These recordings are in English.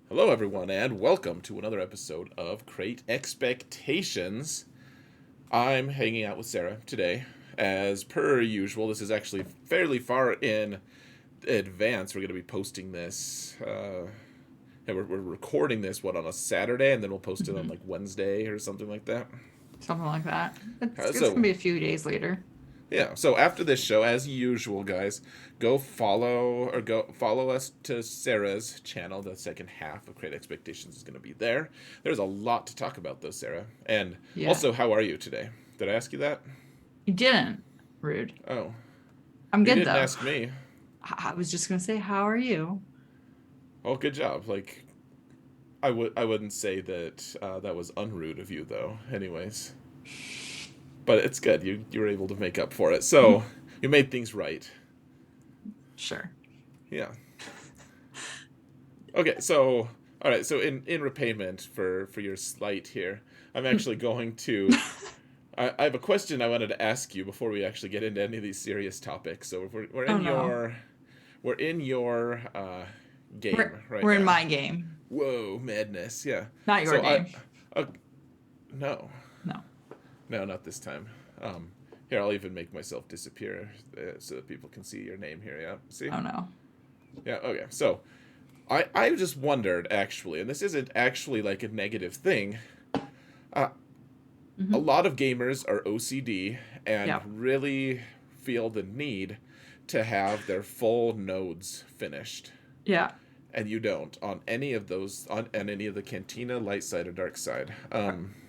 Hello, everyone, and welcome to another episode of Crate Expectations. I'm hanging out with Sarah today. As per usual, this is actually fairly far in advance. We're going to be posting this. We're recording this, on a Saturday, and then we'll post it on, Hmm. Wednesday or something like that. Something like that. It's gonna So, be a few days later. Yeah, so after this show, as usual, guys, go follow us to Sarah's channel. The second half of Create Expectations is going to be there. There's a lot to talk about, though, Sarah. And Yeah. also, how are you today? Did I ask you that? You didn't. Rude. Oh, I'm you good didn't though. ask me. I was just gonna say, how are you? Oh, good job. I wouldn't say that that was unrude of you, though. Anyways, but it's good. You were able to make up for it. So you made things right. Sure. Yeah. Okay, so all right, so in repayment for your slight here, I'm actually going to. I have a question I wanted to ask you before we actually get into any of these serious topics. So we're Oh in no. your game right We're in now. my game, Whoa, madness! Yeah. not your So game. uh, no, No. no, not this time. Um, Here, I'll even make myself disappear so that people can see your name here. Yeah, see? Oh no. Yeah. Okay. So I just wondered actually, and this isn't actually like a negative thing. Uh, a Hmm. lot of gamers are OCD and Yep. really feel the need to have their full nodes finished, Yeah. and you don't on any of those on any of the Cantina light side or dark side.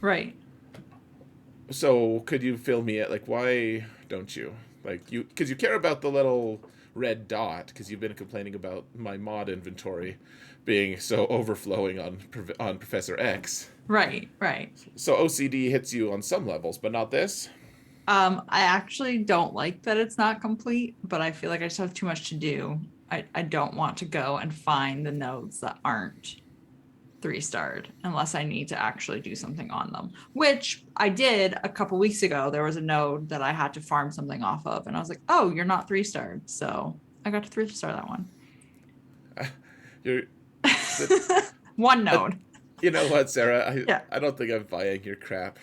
Right. So could you fill me at why don't you because you care about the little red dot because you've been complaining about my mod inventory being so overflowing on Professor X. Right. Right. So OCD hits you on some levels, but not this. I actually don't like that it's not complete, but I feel like I just have too much to do. I don't want to go and find the nodes that aren't three-starred unless I need to actually do something on them, which I did a couple weeks ago. There was a node that I had to farm something off of, and I was like, oh, you're not three-starred. So I got to three-star that one. You're the One uh, node. you know what, Sarah? Yeah. I don't think I'm buying your crap.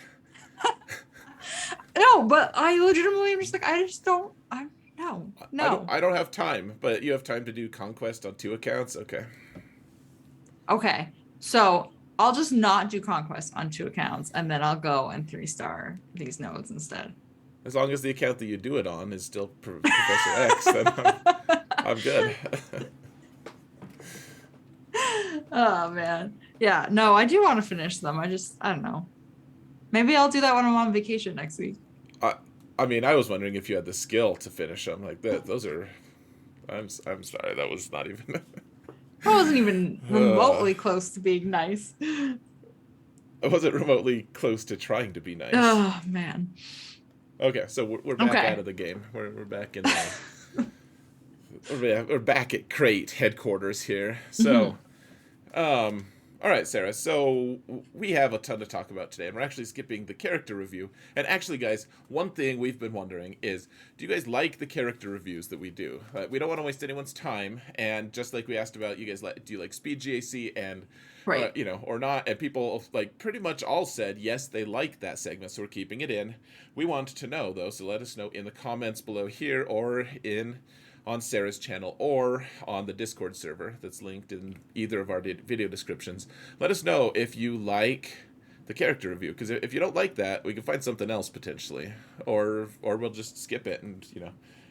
No, but I legitimately am just like, I just don't, I, no, no. I don't have time, but you have time to do conquest on two accounts. Okay. Okay. So I'll just not do conquest on two accounts and then I'll go and three-star these nodes instead. As long as the account that you do it on is still Professor X, then I'm good. Oh man. Yeah, no, I do want to finish them. I don't know. Maybe I'll do that when I'm on vacation next week. I I mean, I was wondering if you had the skill to finish them like that. Those are. I'm sorry. That was not even. I wasn't even uh, remotely close to being nice. I wasn't remotely close to trying to be nice. Oh man. Okay, so we're back out Okay. of the game. We're back in the. We're back at Crate headquarters here. So Mhm. Um, all right, Sarah. So we have a ton to talk about today, and we're actually skipping the character review. And actually, guys, one thing we've been wondering is, do you guys like the character reviews that we do? We don't want to waste anyone's time, and just like we asked about, you guys do you like speed GAC and, Right. or not? And people pretty much all said yes, they like that segment, so we're keeping it in. We want to know though, so let us know in the comments below here or in on Sarah's channel or on the Discord server that's linked in either of our video descriptions. Let us know if you like the character review, because if you don't like that, we can find something else potentially, or we'll just skip it and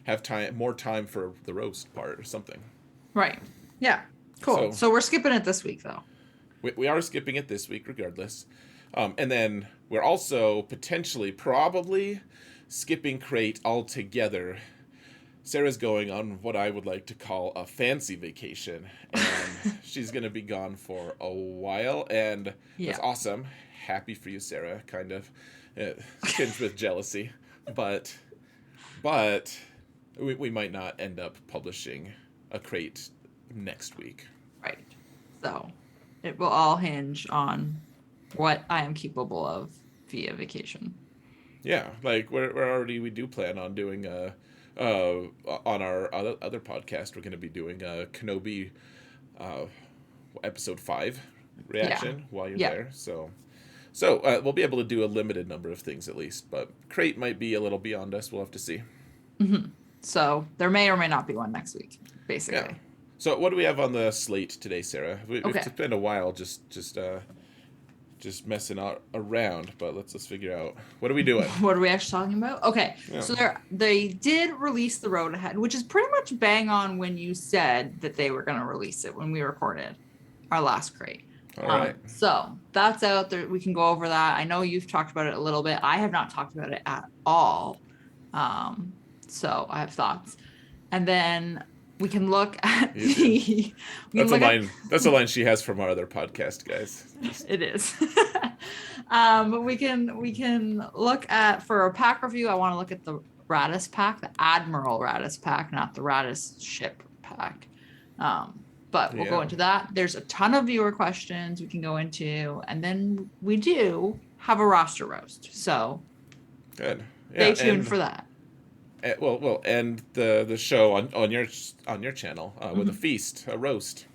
have more time for the roast part or something. Right. Yeah. Cool. So So we're skipping it this week though. we are skipping it this week regardless, and then we're also potentially probably skipping crate altogether. Sarah's going on what I would like to call a fancy vacation, and she's going to be gone for a while, and that's Yeah. awesome. Happy for you, Sarah. Kind of tinged with jealousy, but but we might not end up publishing a crate next week. Right. So it will all hinge on what I am capable of via vacation. Yeah, we're already we do plan on doing on our other podcast. We're going to be doing a Kenobi episode 5 reaction while you're Yeah. there. So we'll be able to do a limited number of things at least, but crate might be a little beyond us. We'll have to see. So there may or may not be one next week, basically. Yeah. So what do we have on the slate today, Sarah? Okay. It's been a while just messing around, but let's figure out what are we doing. What are we actually talking about? Okay, Yeah. so they did release the road ahead, which is pretty much bang on when you said that they were going to release it when we recorded our last crate. All right. So that's out there. We can go over that. I know you've talked about it a little bit. I have not talked about it at all. So I have thoughts, and then we can look at That's a line she has from our other podcast, guys. It is. But we can look at, for a pack review, I want to look at the Raddus pack, the Admiral Raddus pack, not the Raddus ship pack. But we'll go into that. There's a ton of viewer questions we can go into, and then we do have a roster roast. So good. Stay tuned for that. Well, and the show on your channel with a feast, a roast.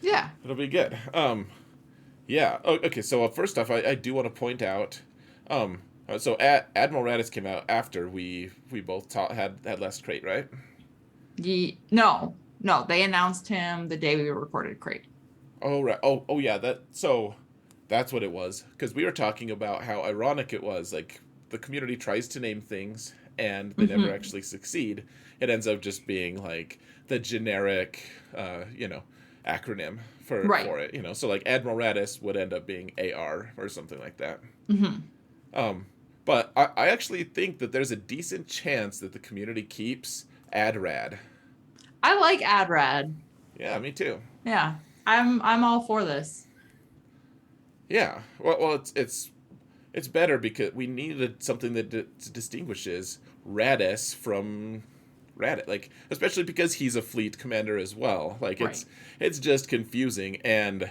Yeah, it'll be good. Yeah. Oh, okay. So first off, I do want to point out, so Admiral Raddus came out after we both had last crate, right? No, they announced him the day we recorded crate. Oh right. Oh yeah. That's what it was, because we were talking about how ironic it was. Like, the community tries to name things and they never actually succeed. It ends up just being like the generic, acronym for it. So like Admiral Raddus would end up being AR or something like that. But I actually think that there's a decent chance that the community keeps AdRad. I like AdRad. Yeah, me too. Yeah, I'm all for this. Yeah, well, it's better because we needed something that distinguishes Raddus from Raddus, like, especially because he's a fleet commander as well. Like, it's just confusing, and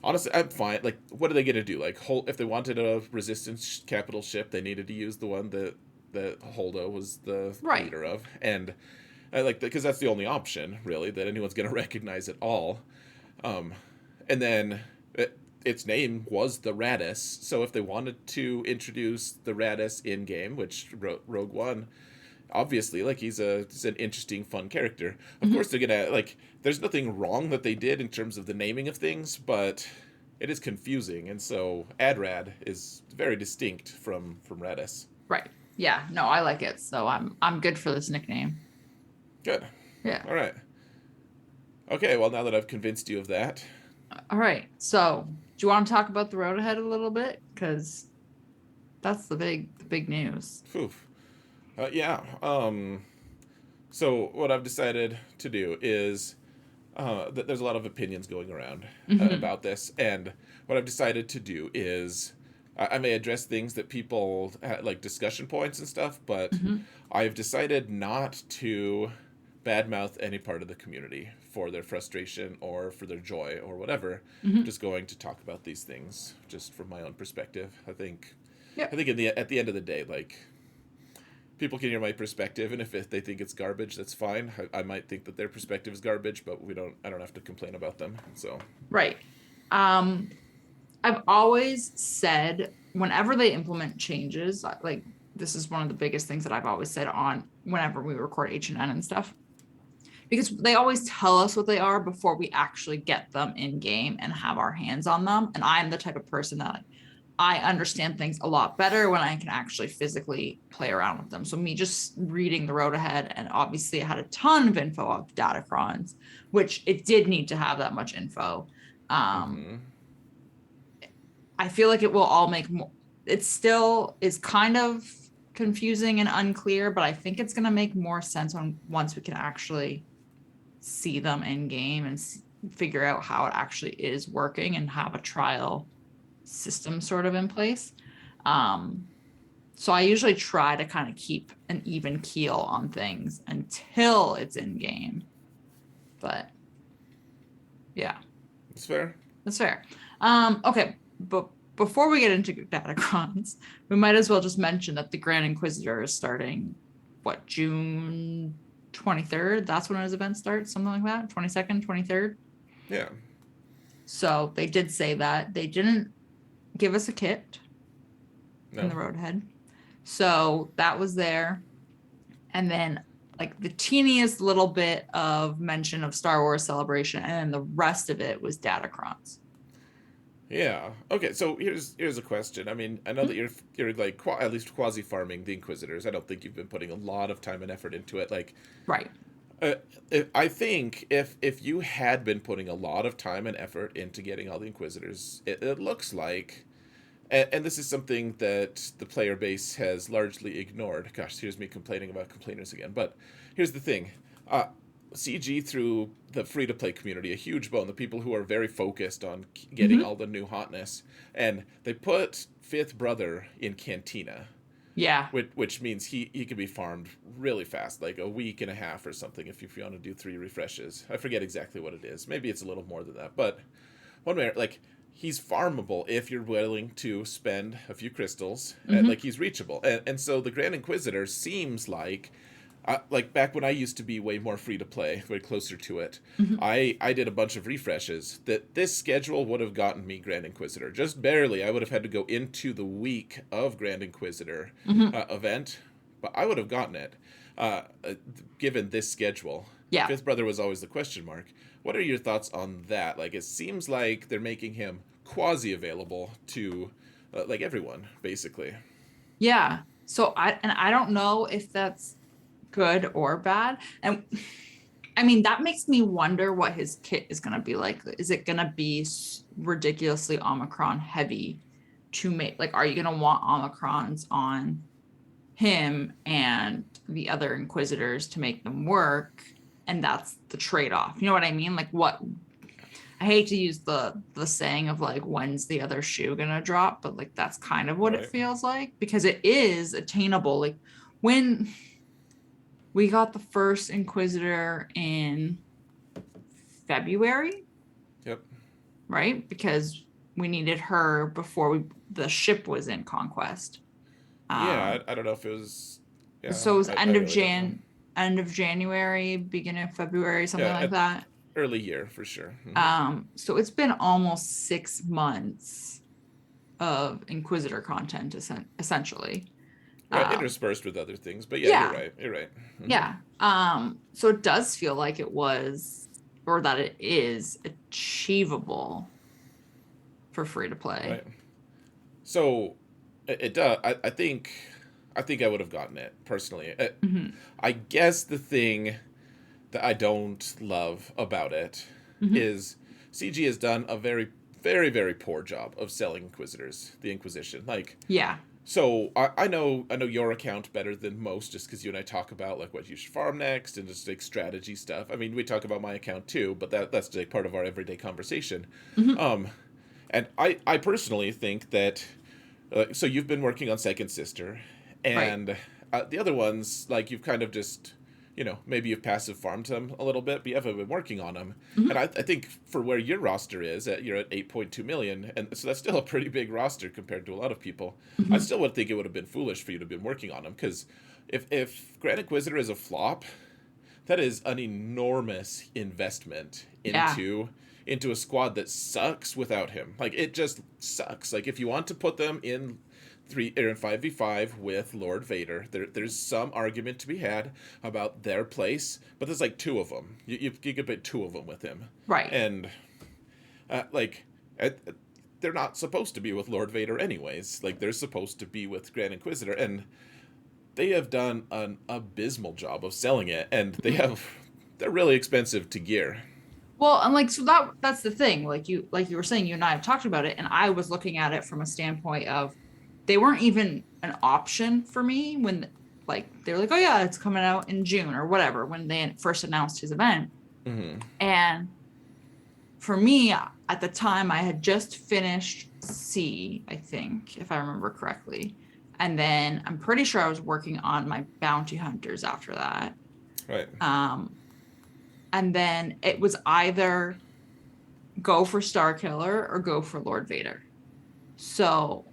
honestly, I'm fine. Like, what are they gonna do? Like, if they wanted a resistance capital ship, they needed to use the one that Holdo was the leader of, and because that's the only option really that anyone's gonna recognize at all. And then its name was the Raddus, so if they wanted to introduce the Raddus in game, which Rogue One, obviously, like, he's an interesting, fun character. Of course, they're gonna there's nothing wrong that they did in terms of the naming of things, but it is confusing, and so AdRad is very distinct from Raddus. Right. Yeah. No, I like it, so I'm good for this nickname. Good. Yeah. All right. Okay. Well, now that I've convinced you of that. All right. So, do you want to talk about the road ahead a little bit? Because that's the big news. Oof. Yeah. So what I've decided to do is that there's a lot of opinions going around about this, and what I've decided to do is I may address things that people like discussion points and stuff, but I've decided not to badmouth any part of the community for their frustration or for their joy or whatever. I'm just going to talk about these things just from my own perspective. I think at the end of the day, like, people can hear my perspective, and if they think it's garbage, that's fine. I might think that their perspective is garbage, but I don't have to complain about them. So right. I've always said, whenever they implement changes, like, this is one of the biggest things that I've always said on whenever we record H&N and stuff, because they always tell us what they are before we actually get them in game and have our hands on them. And I'm the type of person that I understand things a lot better when I can actually physically play around with them. So me just reading the road ahead, and obviously I had a ton of info of data crons, which it did need to have that much info. I feel like it will all make more. It still is kind of confusing and unclear, but I think it's going to make more sense once we can actually see them in game and figure out how it actually is working and have a trial system sort of in place. So I usually try to kind of keep an even keel on things until it's in game. But yeah, that's fair. Okay, but before we get into Datacrons, we might as well just mention that the Grand Inquisitor is starting, June 23rd? That's when his event starts, something like that? 22nd, 23rd? Yeah. So they did say that. They didn't give us a kit in the road ahead. So that was there. And then like the teeniest little bit of mention of Star Wars Celebration, and then the rest of it was Datacrons. Yeah. Okay. So here's a question. I mean, I know that you're like at least quasi farming the Inquisitors. I don't think you've been putting a lot of time and effort into it. Like, Right. uh, I think if you had been putting a lot of time and effort into getting all the Inquisitors, it looks like, and this is something that the player base has largely ignored. Gosh, here's me complaining about complainers again. But here's the thing. CG through the free to play community a huge bone. The people who are very focused on getting all the new hotness, and they put Fifth Brother in Cantina, Yeah. which means he can be farmed really fast, like a week and a half or something. If you want to do 3 refreshes, I forget exactly what it is. Maybe it's a little more than that, but one way like he's farmable if you're willing to spend a few crystals. And, like he's reachable, and so the Grand Inquisitor seems like back when I used to be way more free to play, way closer to it, I did a bunch of refreshes that this schedule would have gotten me Grand Inquisitor. Just barely. I would have had to go into the week of Grand Inquisitor event, but I would have gotten it given this schedule. Yeah. Fifth Brother was always the question mark. What are your thoughts on that? Like, it seems like they're making him quasi-available to like everyone, basically. Yeah. So I don't know if that's good or bad. And I mean, that makes me wonder what his kit is going to be like. Is it going to be ridiculously Omicron heavy to make? Like, are you going to want Omicrons on him and the other Inquisitors to make them work? And that's the trade-off. You know what I mean? Like, what? I hate to use the saying of like, when's the other shoe going to drop? But like, that's kind of what it feels like, because it is attainable. Like, when we got the first Inquisitor in February. Yep. Right? Because we needed her before the ship was in Conquest. Yeah, I don't know if it was. Yeah, so it was end of end of January, beginning of February, something like that. Early year for sure. So it's been almost 6 months of Inquisitor content, essentially. Interspersed with other things, but yeah, you're right. Yeah. So it does feel like it was, or that it is achievable for free to play. Right. So it does. I think I would have gotten it personally. I guess the thing that I don't love about it is CG has done a very, very, very poor job of selling Inquisitors, the Inquisition. Like, yeah. So I know your account better than most, just because you and I talk about like what you should farm next and just like strategy stuff. I mean, we talk about my account too, but that's like part of our everyday conversation. And I personally think that so you've been working on Second Sister, and the other ones, like, you've kind of just, maybe you've passive farmed them a little bit, but you haven't been working on them. And I think for where your roster is, you're at 8.2 million, and so that's still a pretty big roster compared to a lot of people. I still would think it would have been foolish for you to have been working on them, because if Grand Inquisitor is a flop, that is an enormous investment into a squad that sucks without him. Like, it just sucks. Like, if you want to put them in 5v5 with Lord Vader, there's some argument to be had about their place, but there's like 2 of them. You could put 2 of them with him, right? And they're not supposed to be with Lord Vader anyways. Like, they're supposed to be with Grand Inquisitor, and they have done an abysmal job of selling it, and they're really expensive to gear. Well, and like, so that's the thing. Like you were saying, you and I have talked about it, and I was looking at it from a standpoint of, they weren't even an option for me when, like, they were like, oh yeah, it's coming out in June or whatever, when they first announced his event. And for me, at the time, I had just finished C, I think, if I remember correctly. And then I'm pretty sure I was working on my bounty hunters after that. Right. And then it was either go for Star Killer or go for Lord Vader. So,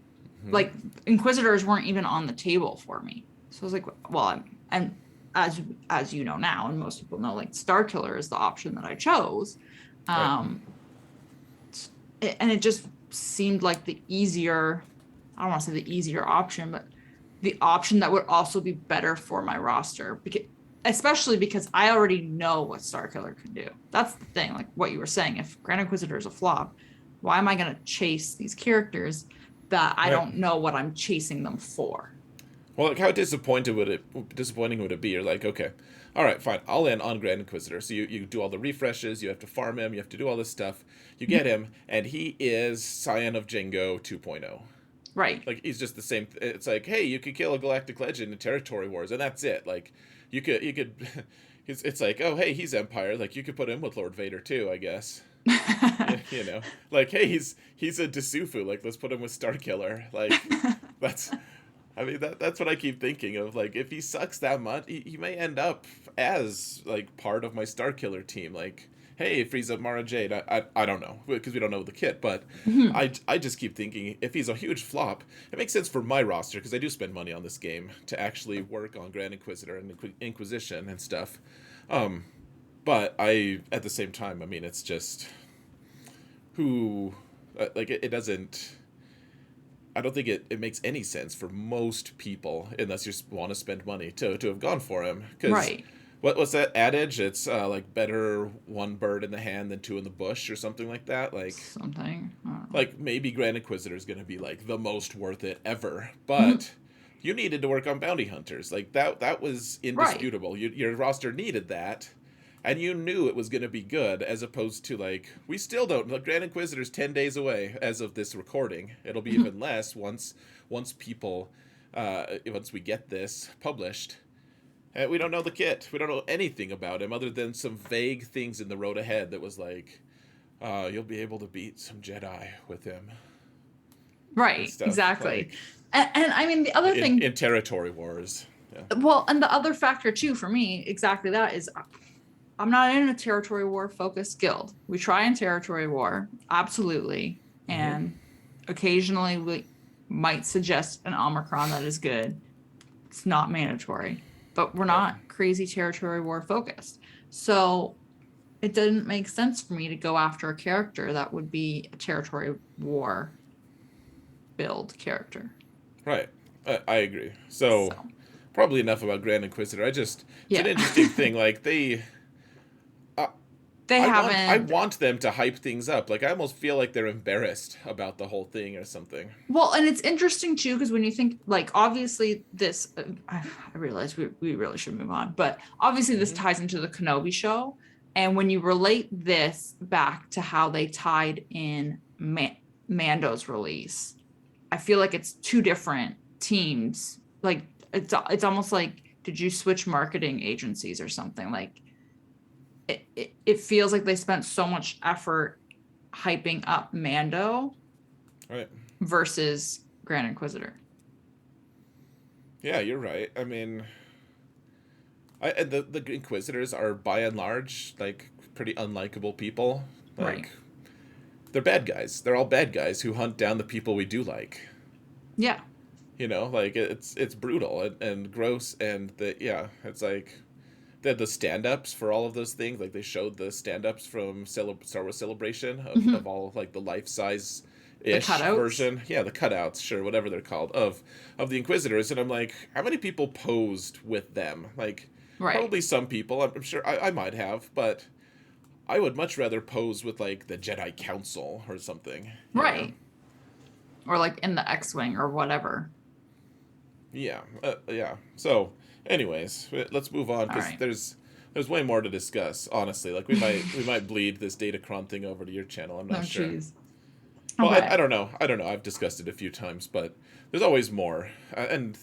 like, Inquisitors weren't even on the table for me. So I was like, well, and as you know now, and most people know, like, Star Killer is the option that I chose. Right. and it just seemed like the easier, I don't want to say the easier option, but the option that would also be better for my roster, because especially because I already know what Starkiller can do. That's the thing, like what you were saying. If Grand Inquisitor is a flop, why am I going to chase these characters that I Right. don't know what I'm chasing them for? Well, like how disappointing would it be? You're like, okay, all right, fine, I'll end on Grand Inquisitor. So you do all the refreshes, you have to farm him, you have to do all this stuff. You get him, and he is Scion of Django 2.0. Right. Like he's just the same. It's like, hey, you could kill a galactic legend in territory wars, and that's it. Like you could. It's like, oh, hey, he's Empire. Like you could put him with Lord Vader too, I guess. You know, like, hey, he's a Dasufu. Like let's put him with Starkiller. Like that's. I mean that's what I keep thinking of. Like if he sucks that much, he may end up as like part of my Starkiller team. Like hey, Frieza, Mara Jade. I don't know because we don't know the kit, but Mhm. I just keep thinking if he's a huge flop, it makes sense for my roster because I do spend money on this game to actually work on Grand Inquisitor and Inquisition and stuff. Um, but I at the same time, I mean, it's just who like it doesn't. I don't think it makes any sense for most people unless you want to spend money to have gone for him because Right. what's that adage? It's like better one bird in the hand than two in the bush or something like that. Something. I don't know. Like maybe Grand Inquisitor is going to be like the most worth it ever, Mhm. but you needed to work on bounty hunters. Like that was Right. indisputable. Your roster needed that, and you knew it was going to be good. As opposed to like we still don't. Like Grand Inquisitor's 10 days away as of this recording. It'll be Mhm. even less once people once we get this published. And we don't know the kit. We don't know anything about him other than some vague things in the road ahead that was like, you'll be able to beat some Jedi with him and Right. stuff. Exactly. Like And I mean, the other thing, in territory wars. Yeah. well, and the other factor too for me, exactly that is I'm not in a territory war focused guild. We try in territory war, absolutely. Mm-hmm. And occasionally we might suggest an Omicron that is good. It's not mandatory, but we're Right. not crazy territory war focused. So it didn't make sense for me to go after a character that would be a territory war build character. Right. I agree. So So probably enough about Grand Inquisitor. It's an yeah, interesting thing. Like uh, they I haven't. want them to hype things up. Like I almost feel like they're embarrassed about the whole thing or something. Well, and it's interesting too, because when you think, like, obviously, this, I realize we really should move on, but obviously, this Mm-hmm. ties into the Kenobi show. And when you relate this back to how they tied in Mando's release, I feel like it's two different teams. Like, it's almost like, did you switch marketing agencies or something? Like, it feels like they spent so much effort hyping up Mando Right. versus Grand Inquisitor. Yeah, you're right. I mean, and the Inquisitors are by and large like pretty unlikable people. Right. Like they're bad guys. They're all bad guys who hunt down the people we do like. Yeah. You know, like it's brutal and gross and it's like the stand-ups for all of those things. Like they showed the stand-ups from Star Wars Celebration Mhm. of all like the life size The ish cutouts. version. Yeah, the cutouts, sure, whatever they're called of the Inquisitors. And I'm like, how many people posed with them? Like Right. probably some people. I'm sure I might have, but I would much rather pose with like the Jedi Council or something. You know? Right. Or like in the X-Wing or whatever. Yeah, yeah. So, anyways, let's move on All because right. there's way more to discuss. Honestly, like we might bleed this Datacron thing over to your channel. I'm No not sure. cheese. Well, Okay. I don't know. I don't know. I've discussed it a few times, but there's always more. And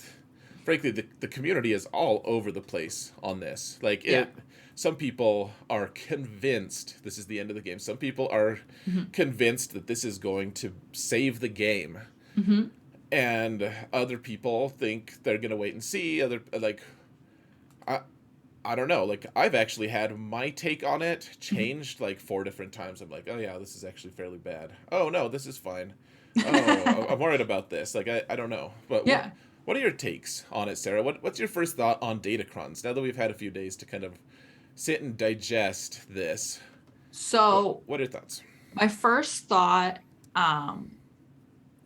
frankly, the community is all over the place on this. Like Yeah. it. Some people are convinced this is the end of the game. Some people are Hmm. convinced that this is going to save the game Hmm. and other people think they're gonna wait and see. Other like I I don't know. Like I've actually had my take on it Hmm. changed like four different times. I'm like, oh yeah, this is actually fairly bad. Oh no, this is fine. Oh, I'm worried about this. Like I don't know. But Yeah. what are your takes on it, Sarah? What's your first thought on Datacrons now that we've had a few days to kind of sit and digest this? What So what are your thoughts? My first thought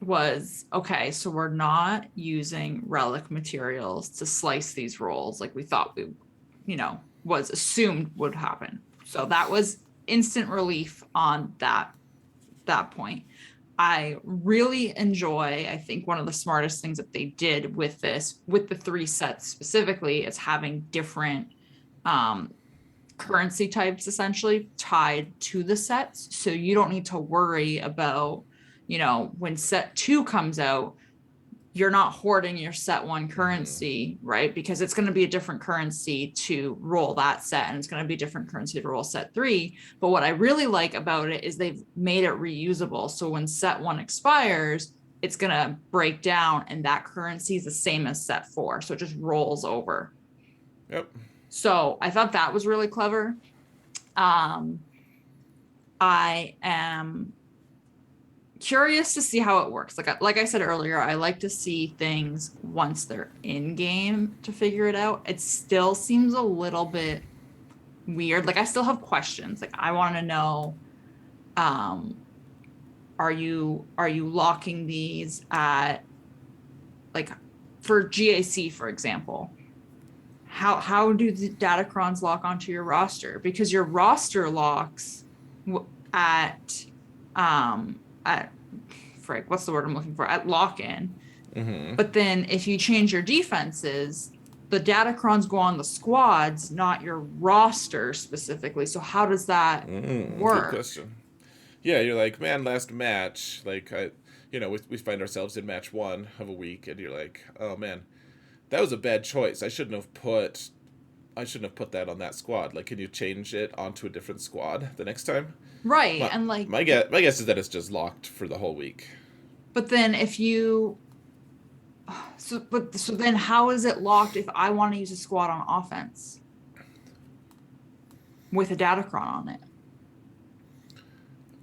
was, okay, so we're not using relic materials to slice these rolls like we thought we, was assumed would happen. So that was instant relief on that point. I really enjoy, I think one of the smartest things that they did with this, with the 3 sets specifically, is having different um, currency types essentially tied to the sets. So you don't need to worry about, when set 2 comes out, you're not hoarding your set 1 Mm-hmm. currency, right? Because it's going to be a different currency to roll that set, and it's going to be a different currency to roll set 3. But what I really like about it is they've made it reusable. So when set 1 expires, it's going to break down, and that currency is the same as set 4. So it just rolls over. Yep. So I thought that was really clever. Um, I am curious to see how it works. Like I said earlier, I like to see things once they're in game to figure it out. It still seems a little bit weird. Like I still have questions. Like I want to know, um, are you locking these at, like, for GAC, for example? How do the datacrons lock onto your roster? Because your roster locks at at frick, what's the word I'm looking for? At lock-in. Mm-hmm. But then if you change your defenses, the datacrons go on the squads, not your roster specifically. So how does that Good work? question. Yeah, you're like, man, last match, like we find ourselves in match 1 of a week, and you're like, oh man, that was a bad choice. I shouldn't have put that on that squad. Like, can you change it onto a different squad the next time? Right. My And like, my guess is that it's just locked for the whole week. but then if you so then how is it locked if I want to use a squad on offense with a datacron on it?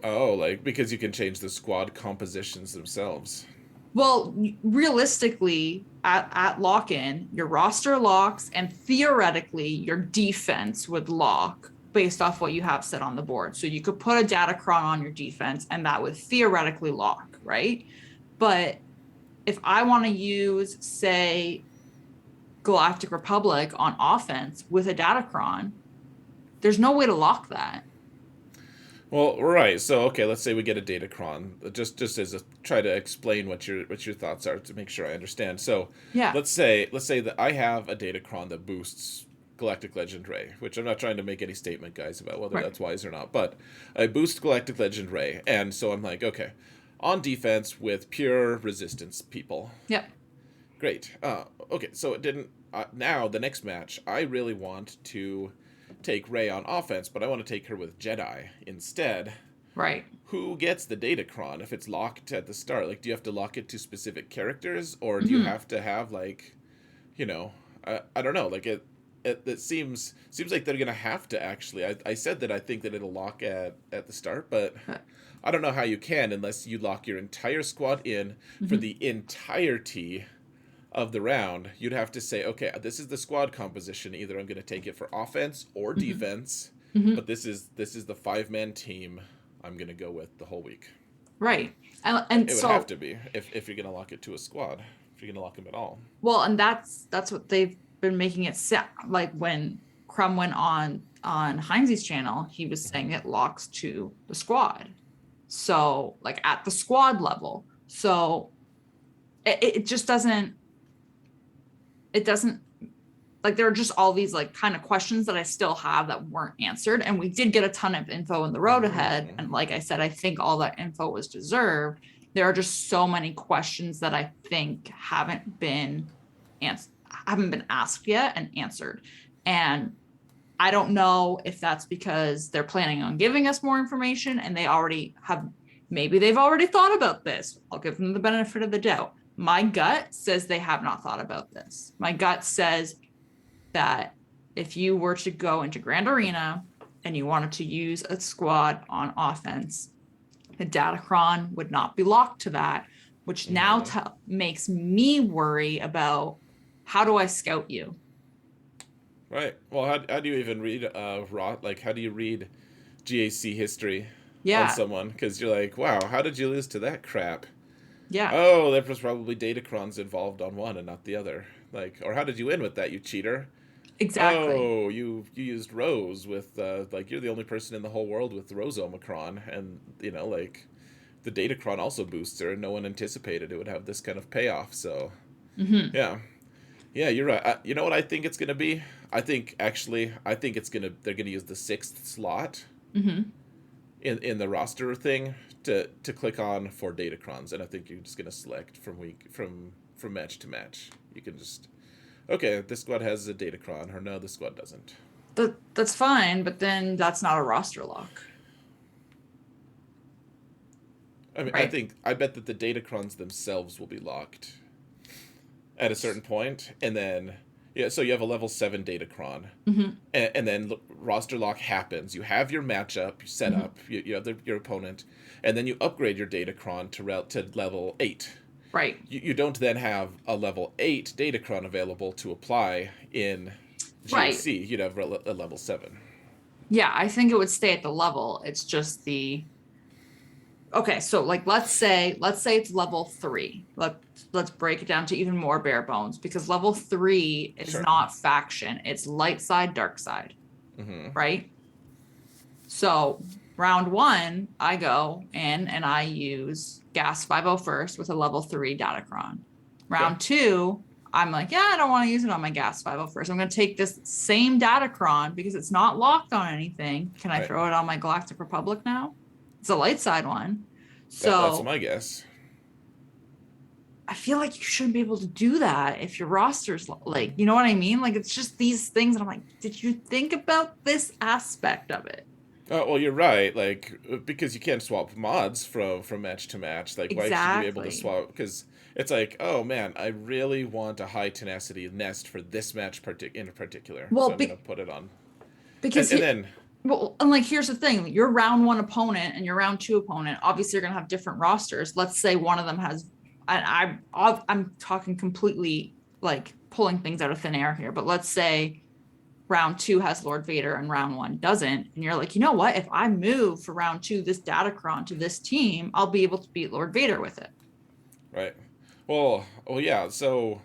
Oh, like because you can change the squad compositions themselves. Well, realistically, at lock in, your roster locks, and theoretically, your defense would lock based off what you have set on the board. So you could put a datacron on your defense, and that would theoretically lock, right? But if I want to use, say, Galactic Republic on offense with a datacron, there's no way to lock that. Well, right. So okay, let's say we get a datacron. Just as a try to explain what your thoughts are to make sure I understand. So, Yeah, let's say that I have a datacron that boosts Galactic Legend Ray, which I'm not trying to make any statement, guys, about whether right. that's wise or not. But I boost Galactic Legend Ray, and so I'm like, okay, on defense with pure resistance people. Yep. Great. Okay, so it didn't. Now the next match, I really want to take Ray on offense, but I want to take her with Jedi instead. Right. Who gets the datacron if it's locked at the start? Like, do you have to lock it to specific characters, or do you Mm-hmm. have to have like, you know, I don't know. Like it seems like they're gonna have to actually. I said that I think that it'll lock at the start, but I don't know how you can unless you lock your entire squad in for Mm-hmm. the entirety of the round. You'd have to say, okay, this is the squad composition. Either I'm going to take it for offense or Mm-hmm. defense, Mm-hmm. but this is the 5-man team I'm going to go with the whole week. Right. And It would have so, to be if you're going to lock it to a squad, if you're going to lock them at all. well, and that's what they've been making it sound like. When Crumb went on Heinz's channel, he was saying it locks to the squad. So, like, at the squad level. So it just doesn't, like, there are just all these like kind of questions that I still have that weren't answered. And we did get a ton of info in the road ahead. Mm. And like I said, I think all that info was deserved. There are just so many questions that I think haven't been asked yet and answered. And I don't know if that's because they're planning on giving us more information and they already have, maybe they've already thought about this. I'll give them the benefit of the doubt. My gut says they have not thought about this. My gut says that if you were to go into Grand Arena and you wanted to use a squad on offense, the datacron would not be locked to that, which now Mm-hmm. makes me worry about, how do I scout you? Right. Well, how do you even read raw? Like, how do you read GAC history? on Yeah. someone because you're like, wow, how did you lose to that crap? Yeah. Oh, there was probably datacrons involved on one and not the other. Like, or how did you win with that, you cheater? Exactly. Oh, you used Rose with like you're the only person in the whole world with Rose Omicron, and like the datacron also boosts her, and no one anticipated it would have this kind of payoff. So Hmm. yeah, yeah, you're right. You know what I think it's gonna be? I think they're gonna use the sixth slot Hmm. in the roster thing to click on for datacrons, and I think you're just gonna select from match to match. You can just okay, this squad has a datacron, or no, this squad doesn't. That's fine, but then that's not a roster lock, I mean, right? I bet that the datacrons themselves will be locked at a certain point, and then yeah, so you have a level 7 datacron, Hmm. and then roster lock happens. You have your matchup set Hmm. up. You have your opponent, and then you upgrade your datacron to level 8. Right. You don't then have a level 8 datacron available to apply in Right. GAC. You'd have a level 7. Yeah, I think it would stay at the level. It's just the okay, so like let's say it's level 3. Let's break it down to even more bare bones because level 3 is Sure. not faction. It's light side, dark side, Mm-hmm. right? So round 1, I go in and I use gas 501st with a level 3 Datacron. Okay. Round 2, I'm like, yeah, I don't want to use it on my gas 501st. I'm going to take this same Datacron because it's not locked on anything. Can I Right. throw it on my Galactic Republic now? It's a light side one. That's So my guess. I feel like you shouldn't be able to do that if your roster's like, you know what I mean? Like it's just these things. And I'm like, did you think about this aspect of it? Oh well, you're right. Like because you can't swap mods from match to match. Like why should you be able to Exactly. swap? Because it's like, oh man, I really want a high tenacity nest for this match in particular, Well, so I'm gonna put it on. because And then well, and like here's the thing: your round 1 opponent and your round 2 opponent obviously are going to have different rosters. Let's say one of them has, I'm talking completely like pulling things out of thin air here, but let's say round 2 has Lord Vader and round 1 doesn't, and you're like, you know what? If I move for round 2 this Datacron to this team, I'll be able to beat Lord Vader with it. right, well yeah. So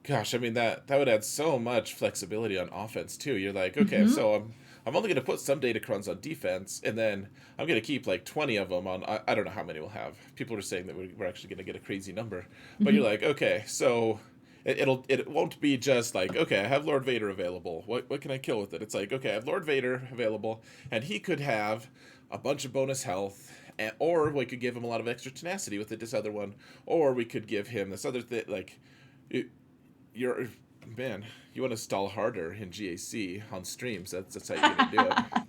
gosh, I mean that would add so much flexibility on offense too. You're like, okay, Mm-hmm. so I'm only going to put some datacrons on defense, and then I'm going to keep like 20 of them on. I don't know how many we'll have. People are saying that we're actually going to get a crazy number, but you're Mm-hmm. like, okay, so it won't be just like, okay, I have Lord Vader available. What can I kill with it? It's like, okay, I have Lord Vader available, and he could have a bunch of bonus health. Or we could give him a lot of extra tenacity with it, this other one, or we could give him this other thing. Like, you're man, you want to stall harder in GAC on streams. That's how you're gonna do it.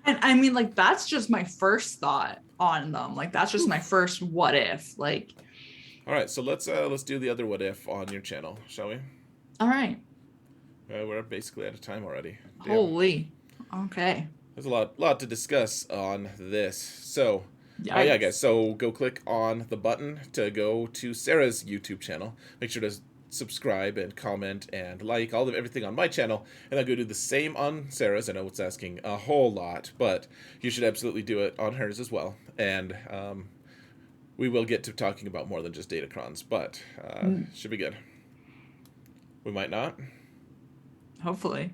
And I mean, like, that's just my first thought on them. Like, that's just Whew. my first what if. Like, All right, so let's do the other what if on your channel, shall we? all right, We're basically out of time already. Damn, holy, okay. there's a lot to discuss on this. So, oh yeah, guys. Yikes. So go click on the button to go to Sarah's YouTube channel. Make sure to subscribe and comment and like all of everything on my channel, and then go do the same on Sarah's. I know it's asking a whole lot, but you should absolutely do it on hers as well. And we will get to talking about more than just datacrons, but Mm, should be good. We might not. hopefully.